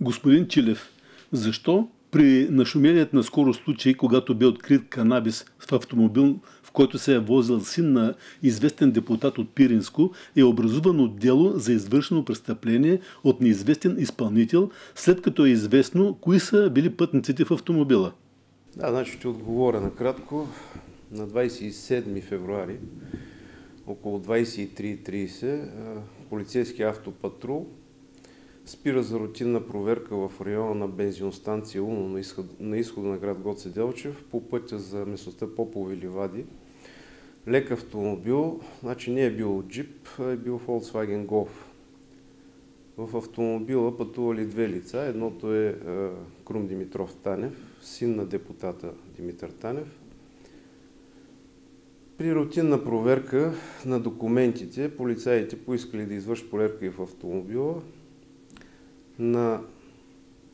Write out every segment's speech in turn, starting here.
Господин Чилев, защо при нашумелият наскоро случай, когато бе открит канабис в автомобил, в който се е возил син на известен депутат от Пиринско, е образувано дело за извършено престъпление от неизвестен изпълнител, след като е известно кои са били пътниците в автомобила? Да, значи ще отговоря накратко. На 27 февруари, около 23:30, полицейски автопатрул спира за рутинна проверка в района на бензиностанция Уно на изхода на град Гоце Делчев по пътя за местността Попови ливади. Лек автомобил, значи не е бил джип, а е бил Volkswagen Golf. В автомобила пътували две лица. Едното е Крум Димитров Танев, син на депутата Димитър Танев. При рутинна проверка на документите, полицаите поискали да извършат проверка и в автомобила. На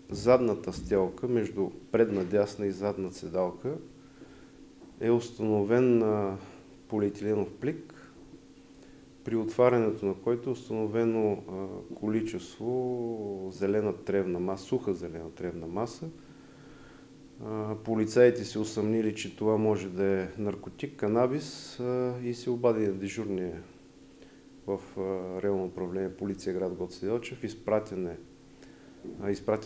задната стелка, между предна дясна и задна седалка, е установен полиетиленов плик, при отварянето на който е установено количество зелена тревна маса, суха зелена тревна маса. Полицаите се усъмнили, че това може да е наркотик, канабис, и се обадили на дежурния в районно управление полиция град Гоце Делчев. Изпратена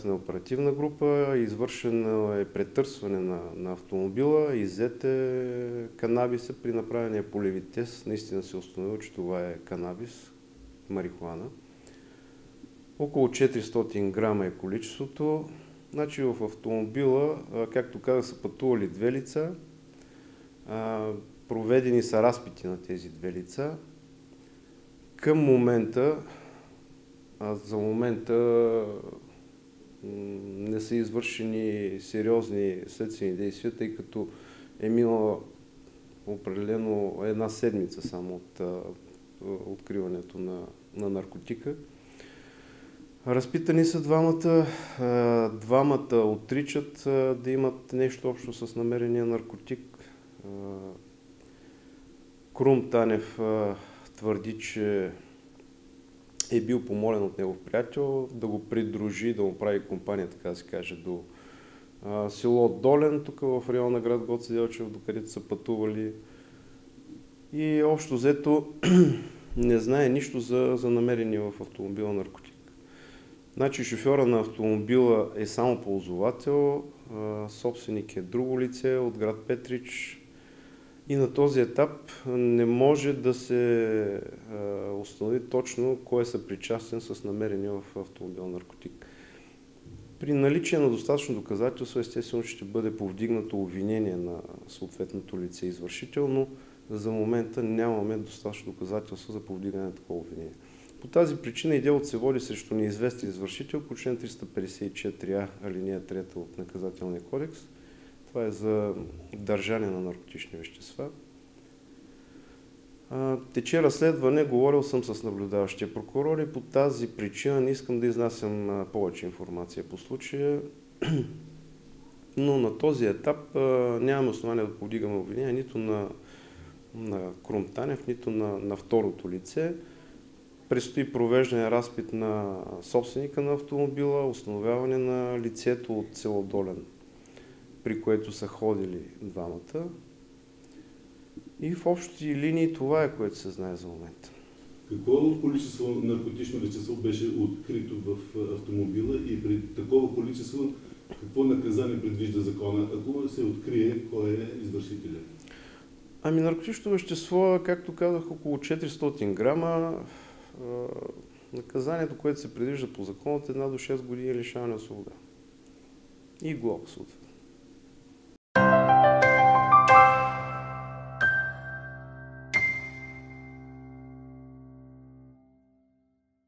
е оперативна група, извършено е претърсване на автомобила, иззете канабиса. При направения полеви тест наистина се установило, че това е канабис, марихуана. Около 400 грама е количеството. Значи в автомобила, както казах, са пътували две лица, проведени са разпити на тези две лица. Към момента, за момента не са извършени сериозни следствени действия, тъй като е минала определено една седмица само от откриването на наркотика. Разпитани са двамата. Двамата отричат да имат нещо общо с намерения наркотик. Крум Танев твърди, че е бил помолен от негов приятел да го придружи, да му прави компания, така да се каже, до село Долен, тук в района на град Гоце Делчев, докъдето са пътували. И общо взето не знае нищо за намерения в автомобила наркотик. Значи шофьора на автомобила е само ползвател, собственик е друго лице от град Петрич. И на този етап не може да се установи точно кой е съпричастен с намерения в автомобил наркотик. При наличие на достатъчно доказателство, естествено ще бъде повдигнато обвинение на съответното лице извършител, но за момента нямаме достатъчно доказателство за повдигане на такова обвинение. По тази причина и делото се води срещу неизвестен извършител по член 354а, алинея 3 от Наказателния кодекс. Това е за държане на наркотични вещества. Тече разследване, говорил съм с наблюдаващия прокурор и по тази причина не искам да изнасям повече информация по случая, но на този етап нямаме основание да повдигаме обвинение нито на Крум Танев, нито на второто лице. Предстои провеждане разпит на собственика на автомобила, установяване на лицето от село Долен, при което са ходили двамата. И в общи линии това е, което се знае за момента. Какво количество наркотично вещество беше открито в автомобила и при такова количество какво наказание предвижда закона, ако се открие кой е извършителят? Ами наркотично вещество, както казах, около 400 грама. Наказанието, което се предвижда по закон, от 1 до 6 години лишаване от свобода. И глоба, съответно.